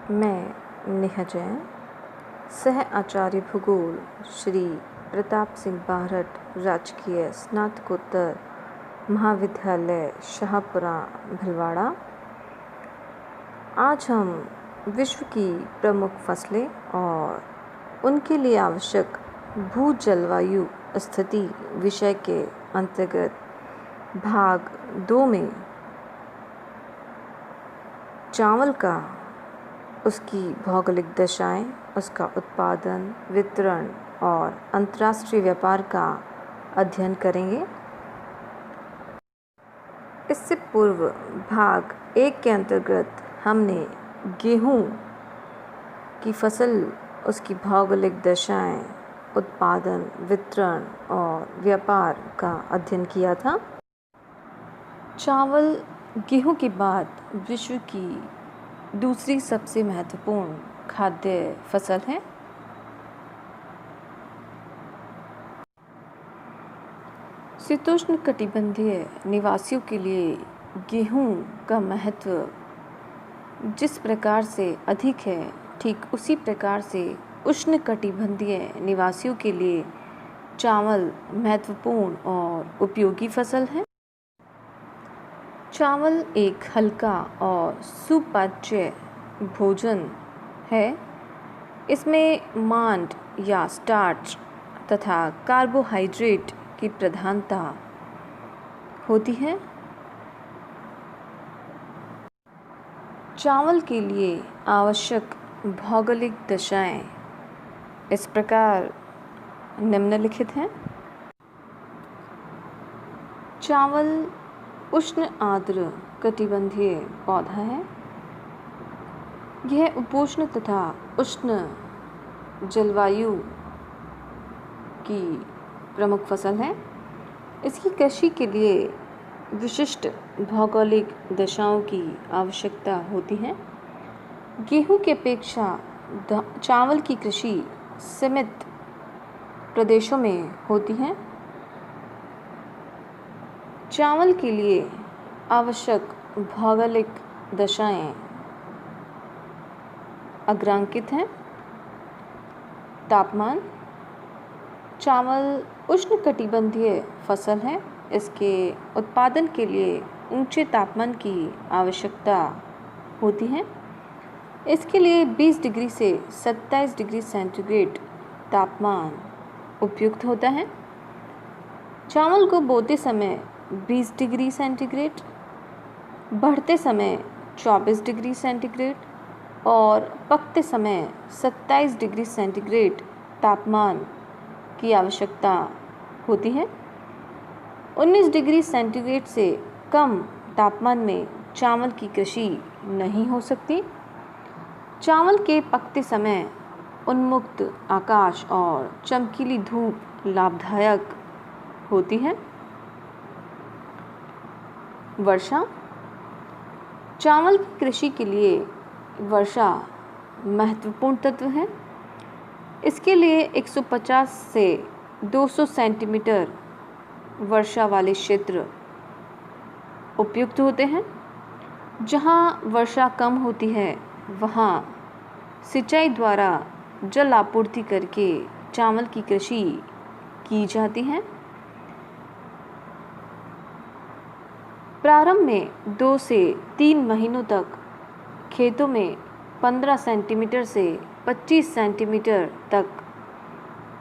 मैं नेहा जैन, सह आचार्य भूगोल श्री प्रताप सिंह बारहट राजकीय स्नातकोत्तर महाविद्यालय शाहपुरा भीलवाड़ा। आज हम विश्व की प्रमुख फसलें और उनके लिए आवश्यक भू जलवायु स्थिति विषय के अंतर्गत भाग 2 में चावल का, उसकी भौगोलिक दशाएं, उसका उत्पादन, वितरण और अंतर्राष्ट्रीय व्यापार का अध्ययन करेंगे। इससे पूर्व भाग 1 के अंतर्गत हमने गेहूं की फसल, उसकी भौगोलिक दशाएं, उत्पादन, वितरण और व्यापार का अध्ययन किया था। चावल गेहूं के बाद विश्व की दूसरी सबसे महत्वपूर्ण खाद्य फसल है। शीतोष्ण कटिबंधीय निवासियों के लिए गेहूं का महत्व जिस प्रकार से अधिक है, ठीक उसी प्रकार से उष्ण कटिबंधीय निवासियों के लिए चावल महत्वपूर्ण और उपयोगी फसल है। चावल एक हल्का और सुपाच्य भोजन है। इसमें मांड या स्टार्च तथा कार्बोहाइड्रेट की प्रधानता होती है। चावल के लिए आवश्यक भौगोलिक दशाएं इस प्रकार निम्नलिखित हैं। चावल उष्ण आर्द्र कटिबंधीय पौधा है। यह उपोष्ण तथा उष्ण जलवायु की प्रमुख फसल है। इसकी कृषि के लिए विशिष्ट भौगोलिक दशाओं की आवश्यकता होती है। गेहूं की अपेक्षा चावल की कृषि सीमित प्रदेशों में होती है। चावल के लिए आवश्यक भौगोलिक दशाएं अग्रांकित हैं। तापमान, चावल उष्णकटिबंधीय फसल है। इसके उत्पादन के लिए ऊंचे तापमान की आवश्यकता होती है। इसके लिए 20 डिग्री से 27 डिग्री सेंटीग्रेड तापमान उपयुक्त होता है। चावल को बोते समय 20 डिग्री सेंटीग्रेड, बढ़ते समय 24 डिग्री सेंटीग्रेड और पकते समय 27 डिग्री सेंटीग्रेड तापमान की आवश्यकता होती है। 19 डिग्री सेंटीग्रेड से कम तापमान में चावल की कृषि नहीं हो सकती। चावल के पकते समय उन्मुक्त आकाश और चमकीली धूप लाभदायक होती है। वर्षा, चावल की कृषि के लिए वर्षा महत्वपूर्ण तत्व है। इसके लिए 150 से 200 सेंटीमीटर वर्षा वाले क्षेत्र उपयुक्त होते हैं। जहां वर्षा कम होती है, वहां सिंचाई द्वारा जल आपूर्ति करके चावल की कृषि की जाती है। प्रारंभ में 2 से 3 महीनों तक खेतों में 15 सेंटीमीटर से 25 सेंटीमीटर तक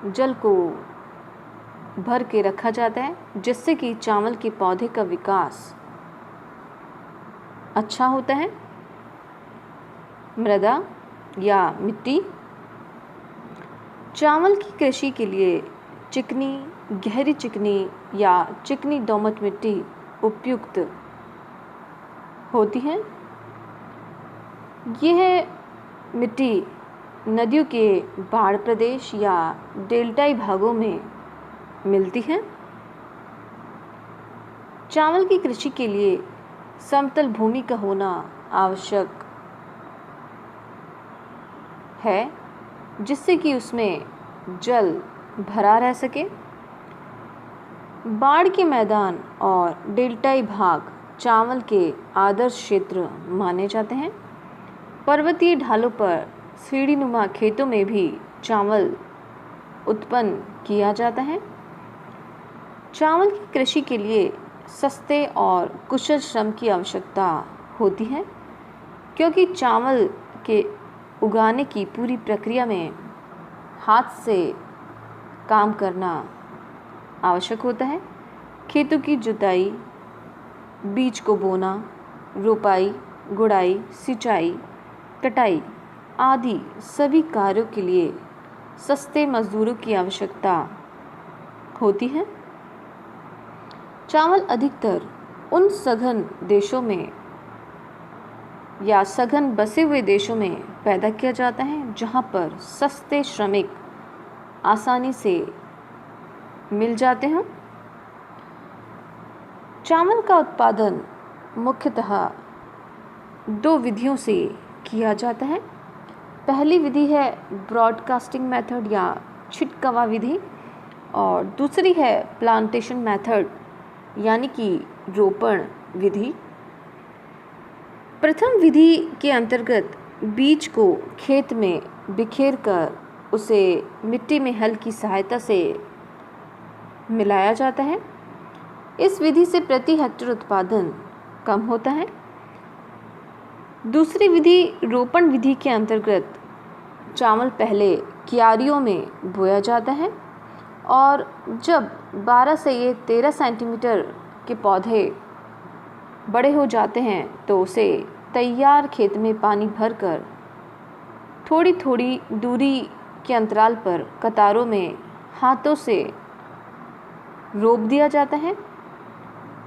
जल को भर के रखा जाता है, जिससे कि चावल के पौधे का विकास अच्छा होता है। मृदा या मिट्टी, चावल की कृषि के लिए चिकनी, गहरी चिकनी या चिकनी दोमट मिट्टी उपयुक्त होती है। यह मिट्टी नदियों के बाढ़ प्रदेश या डेल्टाई भागों में मिलती है। चावल की कृषि के लिए समतल भूमि का होना आवश्यक है, जिससे कि उसमें जल भरा रह सके। बाढ़ के मैदान और डेल्टाई भाग चावल के आदर्श क्षेत्र माने जाते हैं। पर्वतीय ढालों पर सीढ़ीनुमा खेतों में भी चावल उत्पन्न किया जाता है। चावल की कृषि के लिए सस्ते और कुशल श्रम की आवश्यकता होती है, क्योंकि चावल के उगाने की पूरी प्रक्रिया में हाथ से काम करना आवश्यक होता है। खेतों की जुताई, बीज को बोना, रोपाई, गुड़ाई, सिंचाई, कटाई आदि सभी कार्यों के लिए सस्ते मजदूरों की आवश्यकता होती है। चावल अधिकतर उन सघन देशों में या सघन बसे हुए देशों में पैदा किया जाता है जहाँ पर सस्ते श्रमिक आसानी से मिल जाते हैं। चावल का उत्पादन मुख्यतः 2 विधियों से किया जाता है। पहली विधि है ब्रॉडकास्टिंग मेथड या छिटकवा विधि, और दूसरी है प्लांटेशन मेथड यानी कि रोपण विधि। प्रथम विधि के अंतर्गत बीज को खेत में बिखेर कर उसे मिट्टी में हल की सहायता से मिलाया जाता है। इस विधि से प्रति हेक्टेयर उत्पादन कम होता है। दूसरी विधि रोपण विधि के अंतर्गत चावल पहले क्यारियों में बोया जाता है और जब 12 से 13 सेंटीमीटर के पौधे बड़े हो जाते हैं तो उसे तैयार खेत में पानी भरकर थोड़ी थोड़ी दूरी के अंतराल पर कतारों में हाथों से रोप दिया जाता है।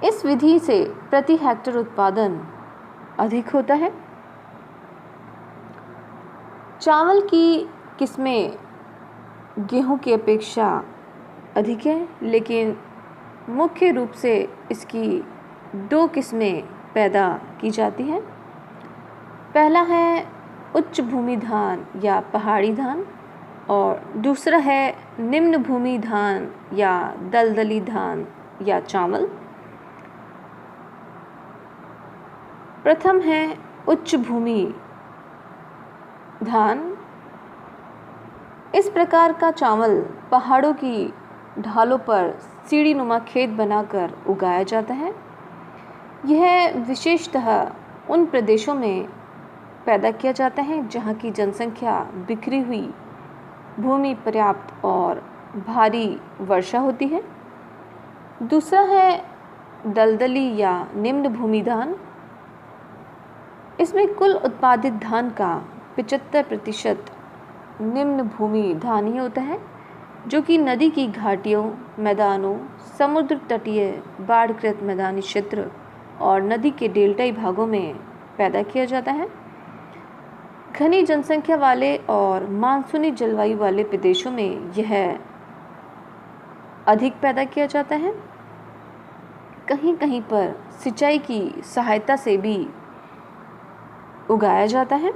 इस विधि से प्रति हेक्टेयर उत्पादन अधिक होता है। चावल की किस्में गेहूं की अपेक्षा अधिक है, लेकिन मुख्य रूप से इसकी 2 किस्में पैदा की जाती हैं। पहला है उच्च भूमि धान या पहाड़ी धान और दूसरा है निम्न भूमि धान या दलदली धान या चावल। प्रथम है उच्च भूमि धान। इस प्रकार का चावल पहाड़ों की ढालों पर सीढ़ीनुमा खेत बनाकर उगाया जाता है। यह विशेषतः उन प्रदेशों में पैदा किया जाता है जहाँ की जनसंख्या बिखरी हुई, भूमि पर्याप्त और भारी वर्षा होती है। दूसरा है दलदली या निम्न भूमि धान। इसमें कुल उत्पादित धान का 75% निम्न भूमि धान ही होता है, जो कि नदी की घाटियों, मैदानों, समुद्र तटीय बाढ़ग्रस्त मैदानी क्षेत्र और नदी के डेल्टाई भागों में पैदा किया जाता है। घनी जनसंख्या वाले और मानसूनी जलवायु वाले प्रदेशों में यह अधिक पैदा किया जाता है। कहीं कहीं पर सिंचाई की सहायता से भी उगाया जाता है।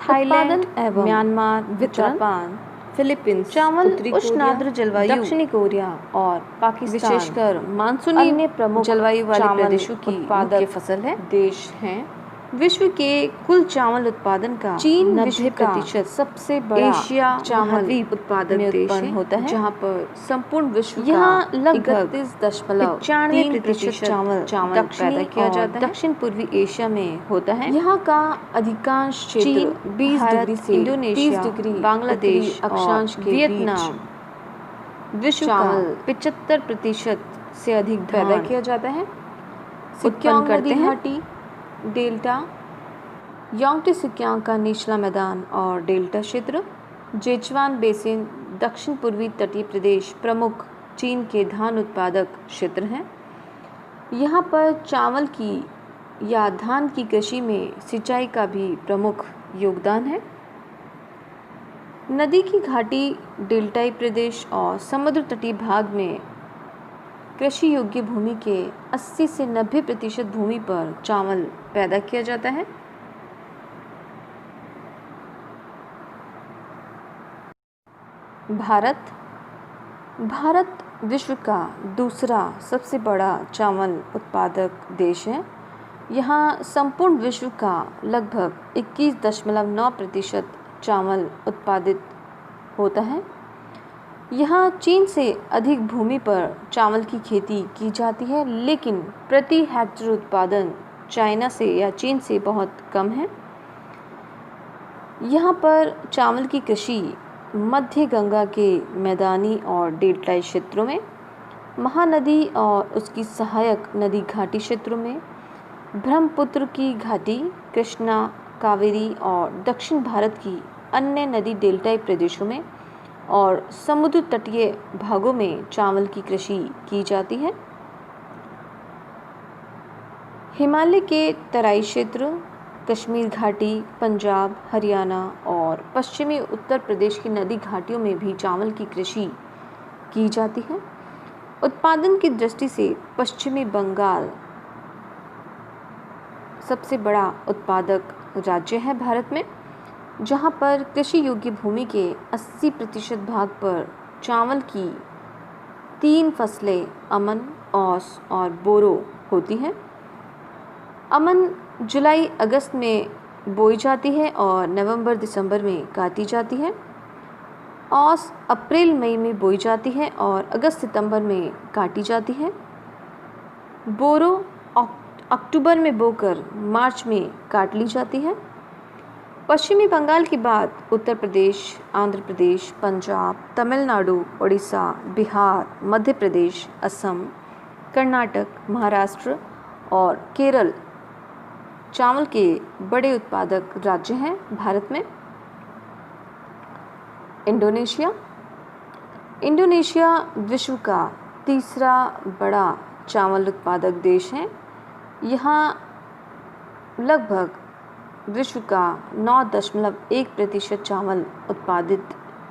थाईलैंड एवं म्यांमार, जापान, फिलीपींस, चावल उष्णार्द्र जलवायु, दक्षिणी कोरिया और पाकिस्तान विशेषकर मानसूनी अन्य प्रमुख जलवायु वाले प्रदेशों की उत्पादक फसल है देश हैं। विश्व के कुल चावल उत्पादन का चीन 90% सबसे बड़ा एशिया चावल उत्पादक देश होता है, जहाँ पर संपूर्ण विश्व यहाँ लगभग 95% चावल पैदा किया जाता है। दक्षिण पूर्वी एशिया में होता है। यहाँ का अधिकांश क्षेत्र 20 डिग्री से इंडोनेशिया, 30 डिग्री बांग्लादेश, अक्षांश के वियतनाम विश्व का 75% से अधिक पैदा किया जाता है। उत्पन्न करते हैं। डेल्टा यांगटी सिक्यांग का निचला मैदान और डेल्टा क्षेत्र, जेचुआन बेसिन, दक्षिण पूर्वी तटीय प्रदेश प्रमुख चीन के धान उत्पादक क्षेत्र हैं। यहाँ पर चावल की या धान की कृषि में सिंचाई का भी प्रमुख योगदान है। नदी की घाटी, डेल्टाई प्रदेश और समुद्र तटीय भाग में कृषि योग्य भूमि के 80 से 90% भूमि पर चावल पैदा किया जाता है। भारत विश्व का दूसरा सबसे बड़ा चावल उत्पादक देश है। यहाँ संपूर्ण विश्व का लगभग 21.9% चावल उत्पादित होता है। यहाँ चीन से अधिक भूमि पर चावल की खेती की जाती है, लेकिन प्रति हेक्टेयर उत्पादन चाइना से या चीन से बहुत कम है। यहाँ पर चावल की कृषि मध्य गंगा के मैदानी और डेल्टाई क्षेत्रों में, महानदी और उसकी सहायक नदी घाटी क्षेत्रों में, ब्रह्मपुत्र की घाटी, कृष्णा, कावेरी और दक्षिण भारत की अन्य नदी डेल्टाई प्रदेशों में और समुद्र तटीय भागों में चावल की कृषि की जाती है। हिमालय के तराई क्षेत्र, कश्मीर घाटी, पंजाब, हरियाणा और पश्चिमी उत्तर प्रदेश की नदी घाटियों में भी चावल की कृषि की जाती है। उत्पादन की दृष्टि से पश्चिमी बंगाल सबसे बड़ा उत्पादक राज्य है भारत में, जहां पर कृषि योग्य भूमि के 80% भाग पर चावल की 3 फसलें अमन, औस और बोरो होती हैं। अमन जुलाई अगस्त में बोई जाती है और नवंबर दिसंबर में काटी जाती है। औस अप्रैल मई में बोई जाती है और अगस्त सितंबर में काटी जाती है। बोरो अक्टूबर में बोकर मार्च में काट ली जाती है। पश्चिमी बंगाल के बाद उत्तर प्रदेश, आंध्र प्रदेश, पंजाब, तमिलनाडु, उड़ीसा, बिहार, मध्य प्रदेश, असम, कर्नाटक, महाराष्ट्र और केरल चावल के बड़े उत्पादक राज्य हैं भारत में। इंडोनेशिया विश्व का तीसरा बड़ा चावल उत्पादक देश है। यहाँ लगभग विश्व का 9.1% चावल उत्पादित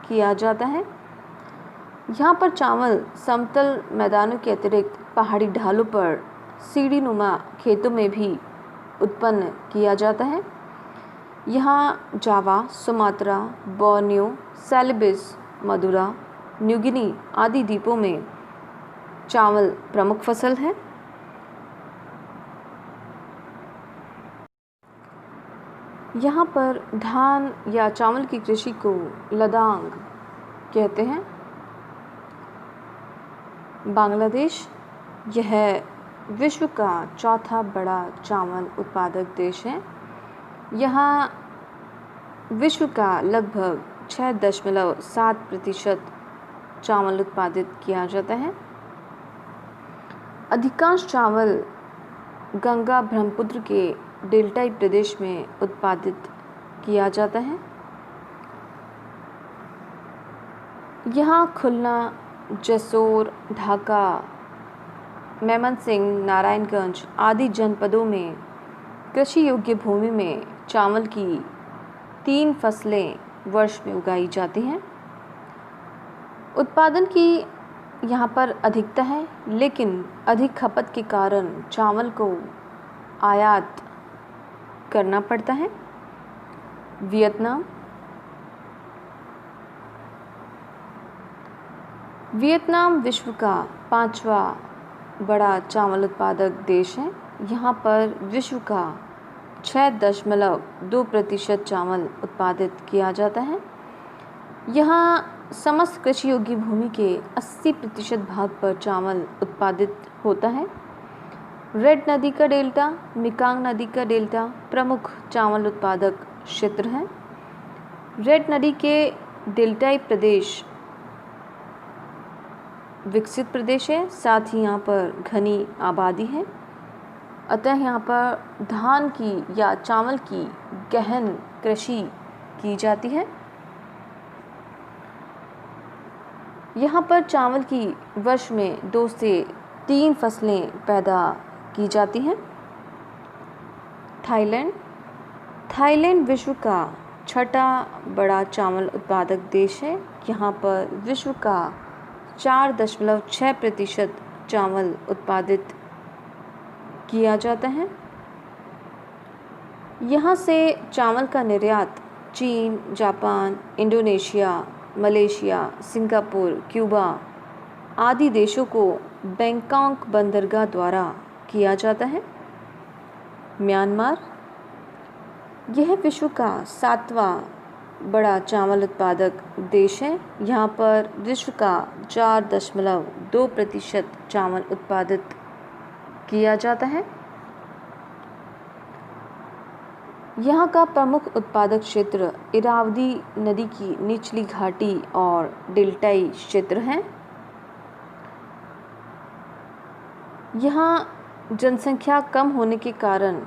किया जाता है। यहाँ पर चावल समतल मैदानों के अतिरिक्त पहाड़ी ढालों पर सीढ़ीनुमा खेतों में भी उत्पन्न किया जाता है। यहाँ जावा, सुमात्रा, बोर्नियो, सेलिबिस, मदुरा, न्यूगिनी आदि द्वीपों में चावल प्रमुख फसल है। यहाँ पर धान या चावल की कृषि को लदांग कहते हैं। बांग्लादेश, यह विश्व का चौथा बड़ा चावल उत्पादक देश है। यहाँ विश्व का लगभग 6.7% चावल उत्पादित किया जाता है। अधिकांश चावल गंगा ब्रह्मपुत्र के डेल्टाई प्रदेश में उत्पादित किया जाता है। यहाँ खुलना, जसोर, ढाका, मेमनसिंह, नारायणगंज आदि जनपदों में कृषि योग्य भूमि में चावल की 3 फसलें वर्ष में उगाई जाती हैं। उत्पादन की यहाँ पर अधिकता है, लेकिन अधिक खपत के कारण चावल को आयात करना पड़ता है। वियतनाम विश्व का 5वां बड़ा चावल उत्पादक देश है। यहाँ पर विश्व का 6.2% चावल उत्पादित किया जाता है। यहाँ समस्त कृषि योग्य भूमि के 80% भाग पर चावल उत्पादित होता है। रेड नदी का डेल्टा, मिकांग नदी का डेल्टा प्रमुख चावल उत्पादक क्षेत्र हैं। रेड नदी के डेल्टाई प्रदेश विकसित प्रदेश है, साथ ही यहाँ पर घनी आबादी है, अतः यहाँ पर धान की या चावल की गहन कृषि की जाती है। यहाँ पर चावल की वर्ष में 2 से 3 फसलें पैदा की जाती हैं। थाईलैंड विश्व का 6ठा बड़ा चावल उत्पादक देश है। यहाँ पर विश्व का 4.6% चावल उत्पादित किया जाता है। यहाँ से चावल का निर्यात चीन, Japan, Indonesia, Malaysia, Singapore, Cuba आदि देशों को बैंकॉक बंदरगाह द्वारा किया जाता है। म्यांमार, यह विश्व का 7वां बड़ा चावल उत्पादक देश है। यहाँ पर विश्व का 4.2% चावल उत्पादित किया जाता है। यहाँ का प्रमुख उत्पादक क्षेत्र इरावदी नदी की निचली घाटी और डेल्टाई क्षेत्र हैं। यहाँ जनसंख्या कम होने के कारण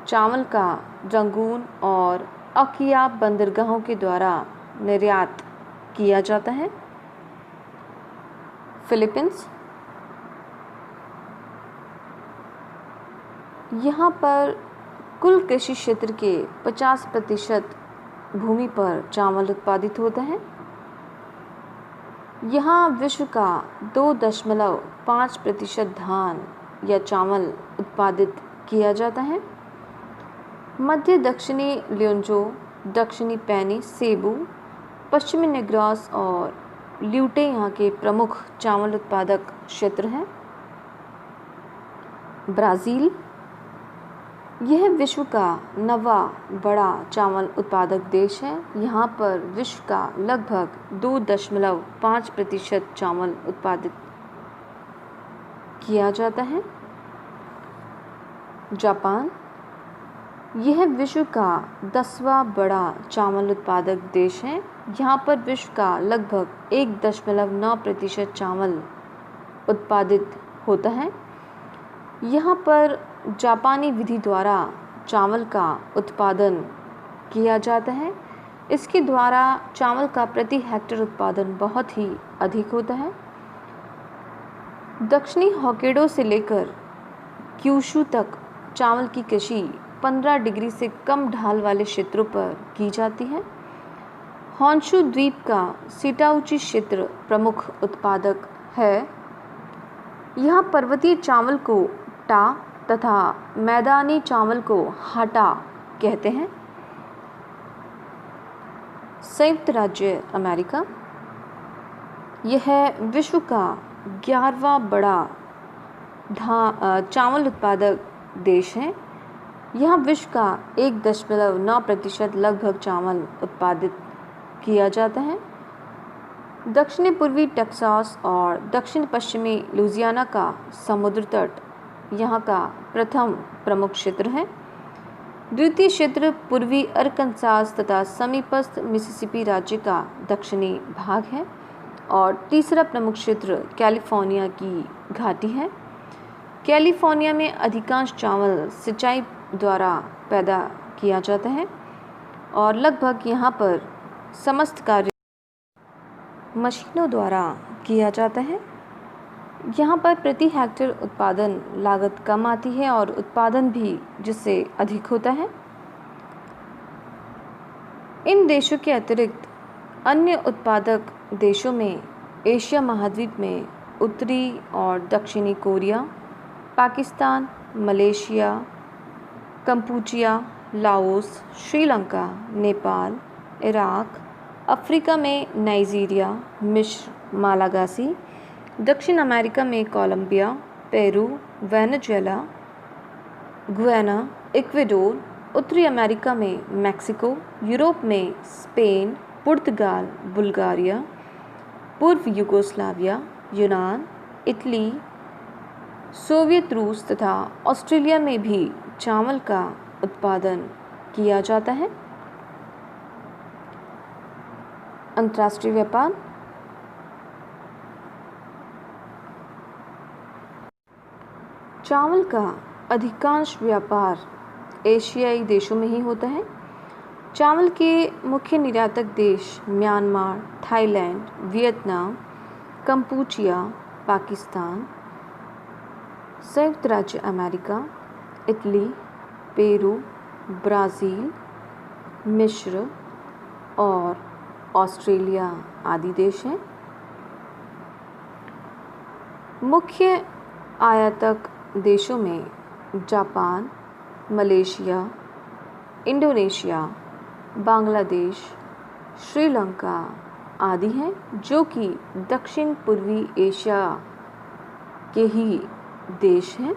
चावल का रंगून और अकिया बंदरगाहों के द्वारा निर्यात किया जाता है। फिलीपींस, यहाँ पर कुल कृषि क्षेत्र के 50% भूमि पर चावल उत्पादित होता है। यहाँ विश्व का 2.5% धान या चावल उत्पादित किया जाता है। मध्य दक्षिणी ल्योंजो, दक्षिणी पैनी, सेबू, पश्चिमी नेग्रास और ल्यूटे यहाँ के प्रमुख चावल उत्पादक क्षेत्र हैं। ब्राज़ील, यह विश्व का 9वां बड़ा चावल उत्पादक देश है। यहाँ पर विश्व का लगभग 2.5% चावल उत्पादित किया जाता है। जापान, यह विश्व का 10वां बड़ा चावल उत्पादक देश है। यहाँ पर विश्व का लगभग 1.9% चावल उत्पादित होता है। यहाँ पर जापानी विधि द्वारा चावल का उत्पादन किया जाता है। इसके द्वारा चावल का प्रति हेक्टेयर उत्पादन बहुत ही अधिक होता है। दक्षिणी हॉक्काइडो से लेकर क्यूशू तक चावल की कृषि 15 डिग्री से कम ढाल वाले क्षेत्रों पर की जाती है। होन्शु द्वीप का सिटाउची क्षेत्र प्रमुख उत्पादक है। यहाँ पर्वतीय चावल को टा तथा मैदानी चावल को हाटा कहते हैं। संयुक्त राज्य अमेरिका, यह विश्व का 11वां बड़ा चावल उत्पादक देश है। यहाँ विश्व का 1.9% लगभग चावल उत्पादित किया जाता है। दक्षिणी पूर्वी टेक्सास और दक्षिण पश्चिमी लुजियाना का समुद्र तट यहाँ का प्रथम प्रमुख क्षेत्र है। द्वितीय क्षेत्र पूर्वी अरकानसास तथा समीपस्थ मिसिसिपी राज्य का दक्षिणी भाग है और तीसरा प्रमुख क्षेत्र कैलिफोर्निया की घाटी है। कैलिफोर्निया में अधिकांश चावल सिंचाई द्वारा पैदा किया जाता है और लगभग यहाँ पर समस्त कार्य मशीनों द्वारा किया जाता है। यहाँ पर प्रति हेक्टेयर उत्पादन लागत कम आती है और उत्पादन भी जिससे अधिक होता है। इन देशों के अतिरिक्त अन्य उत्पादक देशों में एशिया महाद्वीप में उत्तरी और दक्षिणी Korea, Pakistan, Malaysia, Kampuchea, Laos, Sri Lanka, Nepal, Iraq, Africa में नाइजीरिया, मिस्र, मालागासी, दक्षिण अमेरिका में Colombia, Peru, Venezuela, Guyana, Ecuador, उत्तरी अमेरिका में मैक्सिको, यूरोप में स्पेन, पुर्तगाल, बुल्गारिया, पूर्व यूगोस्लाविया, यूनान, इटली, सोवियत रूस तथा ऑस्ट्रेलिया में भी चावल का उत्पादन किया जाता है। अंतर्राष्ट्रीय व्यापार, चावल का अधिकांश व्यापार एशियाई देशों में ही होता है। चावल के मुख्य निर्यातक देश Myanmar, Thailand, Vietnam, Kampuchea, Pakistan, संयुक्त राज्य अमेरिका, इटली, पेरू, ब्राज़ील, मिस्र और ऑस्ट्रेलिया आदि देश हैं। मुख्य आयातक देशों में Japan, Malaysia, Indonesia, Bangladesh, Sri Lanka आदि हैं, जो कि दक्षिण पूर्वी एशिया के ही देश हैं।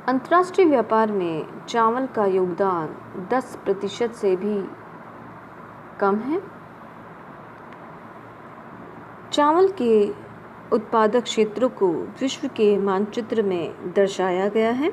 अंतर्राष्ट्रीय व्यापार में चावल का योगदान 10% से भी कम है। चावल के उत्पादक क्षेत्रों को विश्व के मानचित्र में दर्शाया गया है।